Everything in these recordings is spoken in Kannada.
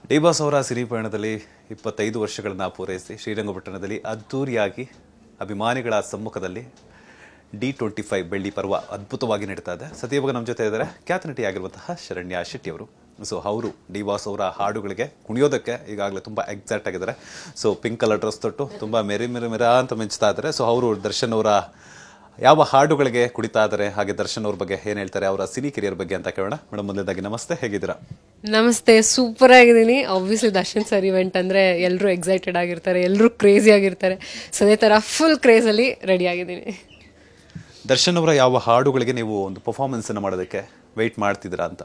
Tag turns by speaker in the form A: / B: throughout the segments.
A: ಡಿ ಬಾಸ್ ಅವರ ಸಿನಿ ಪಯಣದಲ್ಲಿ 25 ವರ್ಷಗಳನ್ನು ಪೂರೈಸಿ ಶ್ರೀರಂಗಪಟ್ಟಣದಲ್ಲಿ ಅದ್ದೂರಿಯಾಗಿ ಅಭಿಮಾನಿಗಳ ಸಮ್ಮುಖದಲ್ಲಿ D25 ಬೆಳ್ಳಿ ಪರ್ವ ಅದ್ಭುತವಾಗಿ ನಡೀತಾ ಇದೆ. ಸದ್ಯವಾಗ ನಮ್ಮ ಜೊತೆ ಇದ್ದಾರೆ ಖ್ಯಾತ ನಟಿಯಾಗಿರುವಂತಹ ಶರಣ್ಯ ಶೆಟ್ಟಿ ಅವರು. ಸೊ ಅವರು ಡಿ ಬಾಸ್ ಅವರ ಹಾಡುಗಳಿಗೆ ಕುಣಿಯೋದಕ್ಕೆ ಈಗಾಗಲೇ ತುಂಬ ಎಕ್ಸಾಕ್ಟ್ ಆಗಿದ್ದಾರೆ. ಸೊ ಪಿಂಕ್ ಕಲರ್ ಡ್ರೆಸ್ ತೊಟ್ಟು ತುಂಬ ಮೆರ ಅಂತ ಮಿಂಚ್ತಾ ಇದ್ದಾರೆ. ಸೊ ಅವರು ದರ್ಶನ್ ಅವರ ಯಾವ ಹಾಡುಗಳಿಗೆ ಕುಡಿತಾ ಇದ್ದಾರೆ, ಹಾಗೆ ದರ್ಶನ್ ಅವ್ರ ಬಗ್ಗೆ ಏನು ಹೇಳ್ತಾರೆ, ಅವರ ಸಿನಿ ಕೆರಿಯರ್ ಬಗ್ಗೆ ಅಂತ ಕೇಳೋಣ. ಮೇಡಮ್, ಮೊದಲನೇದಾಗಿ ನಮಸ್ತೆ, ಹೇಗಿದ್ದೀರಾ?
B: ನಮಸ್ತೆ, ಸೂಪರ್ ಆಗಿದ್ದೀನಿ. ಆಬ್ವಿಯಸ್ಲಿ ದರ್ಶನ್ ಸರ್ ಇವೆಂಟ್ ಅಂದರೆ ಎಲ್ಲರೂ ಎಕ್ಸೈಟೆಡ್ ಆಗಿರ್ತಾರೆ, ಎಲ್ಲರೂ ಕ್ರೇಜಿ ಆಗಿರ್ತಾರೆ. ಸೊ ಅದೇ ಥರ ಫುಲ್ ಕ್ರೇಜಲ್ಲಿ ರೆಡಿ ಆಗಿದ್ದೀನಿ.
A: ದರ್ಶನ್ ಅವರ ಯಾವ ಹಾಡುಗಳಿಗೆ ನೀವು ಒಂದು ಪರ್ಫಾರ್ಮೆನ್ಸನ್ನು ಮಾಡೋದಕ್ಕೆ ವೆಯ್ಟ್ ಮಾಡ್ತಿದ್ದೀರಾ ಅಂತ?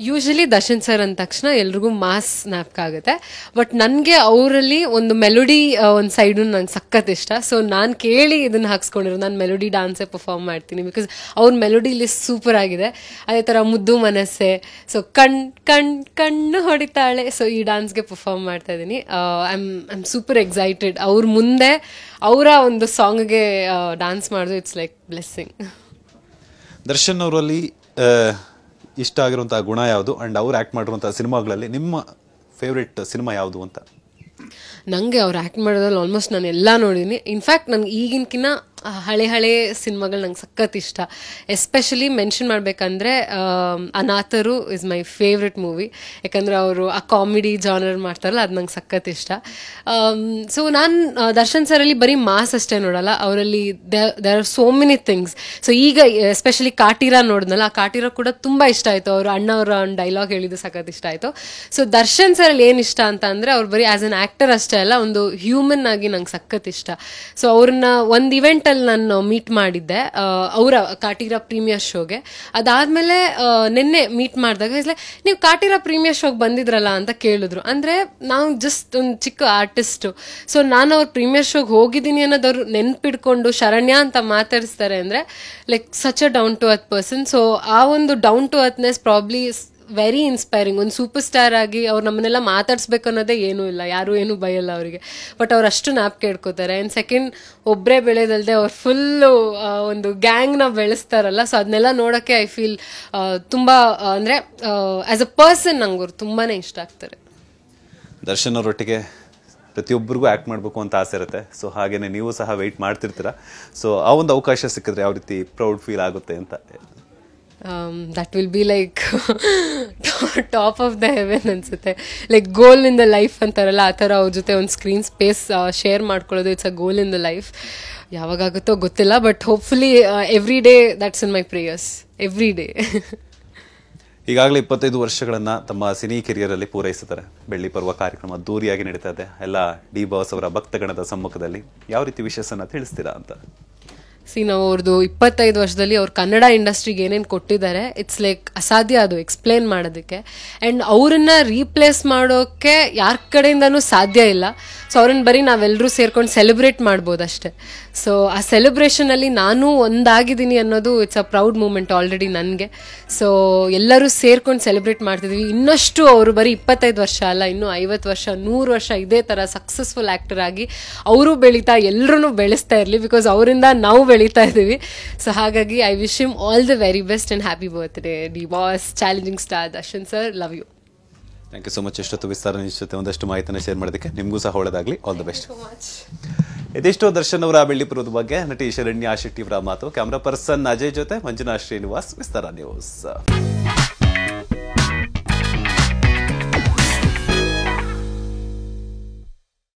B: ಯೂಶಲಿ ದರ್ಶನ್ ಸರ್ ಅಂದ ತಕ್ಷಣ ಎಲ್ರಿಗೂ ಮಾಸ್ ಜ್ಞಾಪಕ ಆಗುತ್ತೆ. ಬಟ್ ನನಗೆ ಅವರಲ್ಲಿ ಒಂದು ಮೆಲೋಡಿ ಒಂದು ಸೈಡು ನಂಗೆ ಸಖತ್ ಇಷ್ಟ. ಸೊ ನಾನು ಕೇಳಿ ಇದನ್ನು ಹಾಕ್ಸ್ಕೊಂಡಿರೋ ನಾನು ಮೆಲೋಡಿ ಡಾನ್ಸೇ ಪರ್ಫಾರ್ಮ್ ಮಾಡ್ತೀನಿ. ಬಿಕಾಸ್ ಅವ್ರ ಮೆಲೋಡಿ ಲಿಸ್ಟ್ ಸೂಪರ್ ಆಗಿದೆ. ಅದೇ ಥರ ಮುದ್ದು ಮನಸ್ಸೆ, ಸೊ ಕಣ್ಣು ಹೊಡಿತಾಳೆ, ಸೊ ಈ ಡಾನ್ಸ್ಗೆ ಪರ್ಫಾರ್ಮ್ ಮಾಡ್ತಾ ಇದ್ದೀನಿ. I am super excited. ಅವ್ರ ಮುಂದೆ ಅವರ ಒಂದು ಸಾಂಗ್ಗೆ ಡಾನ್ಸ್ ಮಾಡೋದು ಇಟ್ಸ್ ಲೈಕ್ ಬ್ಲೆಸ್ಸಿಂಗ್.
A: ದರ್ಶನ್ ಅವರಲ್ಲಿ ಇಷ್ಟ ಆಗಿರುವಂಥ ಗುಣ ಯಾವುದು, ಆ್ಯಂಡ್ ಅವ್ರು ಆ್ಯಕ್ಟ್ ಮಾಡಿರುವಂಥ ಸಿನಿಮಾಗಳಲ್ಲಿ ನಿಮ್ಮ ಫೇವ್ರೆಟ್ ಸಿನಿಮಾ ಯಾವುದು ಅಂತ?
B: ನನಗೆ ಅವ್ರು ಆ್ಯಕ್ಟ್ ಮಾಡೋದ್ರಲ್ಲಿ ಆಲ್ಮೋಸ್ಟ್ ನಾನು ಎಲ್ಲ ನೋಡಿದ್ದೀನಿ. ಇನ್ಫ್ಯಾಕ್ಟ್ ನಂಗೆ ಈಗಿನಕಿನ್ನ ಹಳೆ ಸಿನಿಮಾಗಳು ನಂಗೆ ಸಖತ್ ಇಷ್ಟ. ಎಸ್ಪೆಷಲಿ ಮೆನ್ಷನ್ ಮಾಡಬೇಕಂದ್ರೆ ಅನಾಥರು ಇಸ್ ಮೈ ಫೇವ್ರೆಟ್ ಮೂವಿ. ಯಾಕಂದರೆ ಅವರು ಆ ಕಾಮಿಡಿ ಜಾನರ್ ಮಾಡ್ತಾರಲ್ಲ, ಅದು ನಂಗೆ ಸಖತ್ ಇಷ್ಟ. ಸೊ ನಾನು ದರ್ಶನ್ ಸರಲ್ಲಿ ಬರೀ ಮಾಸ್ ಅಷ್ಟೇ ನೋಡಲ್ಲ, ಅವರಲ್ಲಿ there are so many things. So ಈಗ ಎಸ್ಪೆಷಲಿ ಕಾಟೀರ ನೋಡಿದ್ನಲ್ಲ, ಆ ಕಾಟೀರ ಕೂಡ ತುಂಬ ಇಷ್ಟ ಆಯಿತು. ಅವರು ಅಣ್ಣವರ ಒಂದು ಡೈಲಾಗ್ ಹೇಳಿದ್ದು ಸಖತ್ ಇಷ್ಟ ಆಯಿತು. ಸೊ ದರ್ಶನ್ ಸರಲ್ಲಿ ಏನು ಇಷ್ಟ ಅಂತ ಅಂದರೆ ಅವ್ರು ಬರೀ ಆ್ಯಸ್ ಅನ್ ಆ್ಯಕ್ಟರ್ ಅಷ್ಟೇ ಅಲ್ಲ, ಒಂದು ಹ್ಯೂಮನ್ ಆಗಿ ನಂಗೆ ಸಖತ್ ಇಷ್ಟ. ಸೊ ಅವ್ರನ್ನ ಒಂದು ಇವೆಂಟ್ ನಾನು ಮೀಟ್ ಮಾಡಿದ್ದೆ ಅವರ ಕಾಟೀರ ಪ್ರೀಮಿಯರ್ ಶೋಗೆ. ಅದಾದ್ಮೇಲೆ ನಿನ್ನೆ ಮೀಟ್ ಮಾಡಿದಾಗ ನೀವು ಕಾಟೀರ ಪ್ರೀಮಿಯರ್ ಶೋಗೆ ಬಂದಿದ್ರಲ್ಲ ಅಂತ ಕೇಳಿದ್ರು. ಅಂದ್ರೆ ನಾವು ಜಸ್ಟ್ ಒಂದು ಚಿಕ್ಕ ಆರ್ಟಿಸ್ಟು. ಸೊ ನಾನು ಅವ್ರ ಪ್ರೀಮಿಯರ್ ಶೋಗೆ ಹೋಗಿದ್ದೀನಿ ಅನ್ನೋದವ್ರು ನೆನ್ಪಿಡ್ಕೊಂಡು ಶರಣ್ಯ ಅಂತ ಮಾತಾಡಿಸ್ತಾರೆ ಅಂದ್ರೆ like such a down to earth person. So ಆ ಒಂದು down to earthness probably very inspiring. ಒಂದು ಸೂಪರ್ ಸ್ಟಾರ್ ಆಗಿ ಅವ್ರು ನಮ್ಮನ್ನೆಲ್ಲ ಮಾತಾಡ್ಸ್ಬೇಕು ಅನ್ನೋದೇ ಏನೂ ಇಲ್ಲ, ಯಾರು ಏನೂ ಭಯಲ್ಲ ಅವರಿಗೆ. ಬಟ್ ಅವ್ರು ಅಷ್ಟು ಜ್ಞಾಪಕ ಇಟ್ಕೋತಾರೆ. ಆ್ಯಂಡ್ ಸೆಕೆಂಡ್, ಒಬ್ಬರೇ ಬೆಳೆದಲ್ದೆ ಅವ್ರು ಫುಲ್ಲು ಒಂದು ಗ್ಯಾಂಗ್ನ ಬೆಳೆಸ್ತಾರಲ್ಲ. ಸೊ ಅದನ್ನೆಲ್ಲ ನೋಡೋಕ್ಕೆ ಐ ಫೀಲ್ ತುಂಬ ಅಂದರೆ ಆ್ಯಸ್ ಅ ಪರ್ಸನ್ ನಂಗೆ ಅವ್ರು ತುಂಬಾ ಇಷ್ಟ ಆಗ್ತಾರೆ.
A: ದರ್ಶನ್ ಅವರೊಟ್ಟಿಗೆ ಪ್ರತಿಯೊಬ್ಬರಿಗೂ ಆ್ಯಕ್ಟ್ ಮಾಡಬೇಕು ಅಂತ ಆಸೆ ಇರುತ್ತೆ. ಸೊ ಹಾಗೇನೆ ನೀವು ಸಹ ವೆಯ್ಟ್ ಮಾಡ್ತಿರ್ತೀರಾ. ಸೊ ಆ ಒಂದು ಅವಕಾಶ ಸಿಕ್ಕಿದ್ರೆ ಯಾವ ರೀತಿ ಪ್ರೌಡ್ ಫೀಲ್ ಆಗುತ್ತೆ ಅಂತ?
B: That will be like top of the heaven ಅನ್ಸುತ್ತೆ. Like goal in the life ಅಂತಾರಲ್ಲ, ಆ ಥರ ಅವ್ರ ಜೊತೆ ಒಂದು ಸ್ಕ್ರೀನ್ ಸ್ಪೇಸ್ ಶೇರ್ ಮಾಡ್ಕೊಳ್ಳೋದು it's a goal in the life. ಯಾವಾಗುತ್ತೋ ಗೊತ್ತಿಲ್ಲ, but hopefully every day that's in my prayers, every day.
A: ಈಗಾಗಲೇ 25 ವರ್ಷಗಳನ್ನು ತಮ್ಮ ಸಿನಿ ಕೆರಿಯರಲ್ಲಿ ಪೂರೈಸಿದ್ದಾರೆ. ಬೆಳ್ಳಿ ಪರ್ವ ಕಾರ್ಯಕ್ರಮ ಅದ್ದೂರಿಯಾಗಿ ನಡೀತಾ ಇದೆ, ಎಲ್ಲ ಡಿ ಬಾಸ್ ಅವರ ಭಕ್ತಗಣದ ಸಮ್ಮುಖದಲ್ಲಿ. ಯಾವ ರೀತಿ ವಿಶೇಷನ ತಿಳಿಸ್ತೀರಾ ಅಂತ?
B: ನಾವು ಅವ್ರದ್ದು 25 ವರ್ಷದಲ್ಲಿ ಅವ್ರು ಕನ್ನಡ ಇಂಡಸ್ಟ್ರಿಗೆ ಏನೇನು ಕೊಟ್ಟಿದ್ದಾರೆ, ಇಟ್ಸ್ ಲೈಕ್ ಅಸಾಧ್ಯ ಅದು ಎಕ್ಸ್ಪ್ಲೇನ್ ಮಾಡೋದಕ್ಕೆ. ಆ್ಯಂಡ್ ಅವ್ರನ್ನ ರೀಪ್ಲೇಸ್ ಮಾಡೋಕ್ಕೆ ಯಾರ ಕಡೆಯಿಂದನೂ ಸಾಧ್ಯ ಇಲ್ಲ. ಸೊ ಅವ್ರನ್ನ ಬರೀ ನಾವೆಲ್ಲರೂ ಸೇರ್ಕೊಂಡು ಸೆಲೆಬ್ರೇಟ್ ಮಾಡ್ಬೋದು ಅಷ್ಟೇ. ಸೊ ಆ ಸೆಲೆಬ್ರೇಷನಲ್ಲಿ ನಾನು ಒಂದಾಗಿದ್ದೀನಿ ಅನ್ನೋದು it's a proud moment already ನನಗೆ. ಸೊ ಎಲ್ಲರೂ ಸೇರ್ಕೊಂಡು ಸೆಲೆಬ್ರೇಟ್ ಮಾಡ್ತಿದ್ವಿ. ಇನ್ನಷ್ಟು ಅವರು ಬರೀ 25 ವರ್ಷ ಅಲ್ಲ, ಇನ್ನೂ 50 ವರ್ಷ 100 ವರ್ಷ ಇದೇ ಥರ ಸಕ್ಸಸ್ಫುಲ್ ಆ್ಯಕ್ಟರ್ ಆಗಿ ಅವರು ಬೆಳೀತಾ ಎಲ್ಲರೂ ಬೆಳೆಸ್ತಾ ಇರಲಿ. ಬಿಕಾಸ್ ಅವರಿಂದ ನಾವು ಬೆಳೀತಾ ಇದ್ದೀವಿ. ಸೊ ಹಾಗಾಗಿ I wish him all the very best and happy birthday D boss challenging star Darshan sir. Love you.
A: Thank you so much. ಎಷ್ಟೊತ್ತು ವಿಸ್ತಾರ ಜೊತೆ ಒಂದಷ್ಟು ಮಾಹಿತಿಯನ್ನು ಶೇರ್ ಮಾಡೋದಕ್ಕೆ. ನಿಮಗೂ ಸಹ ಒಳ್ಳೆದಾಗಲಿ. All the best. ಇದಿಷ್ಟು ದರ್ಶನ್ ಅವರ ಬೆಳ್ಳಿ ಪರ್ವದ ಬಗ್ಗೆ ನಟಿ ಶರಣ್ಯ ಶೆಟ್ಟಿ ಅವರ ಮಾತು. ಕ್ಯಾಮ್ರಾ ಪರ್ಸನ್ ಅಜಯ್ ಜೊತೆ ಮಂಜುನಾಥ್ ಶ್ರೀನಿವಾಸ್, ವಿಸ್ತಾರ ನ್ಯೂಸ್.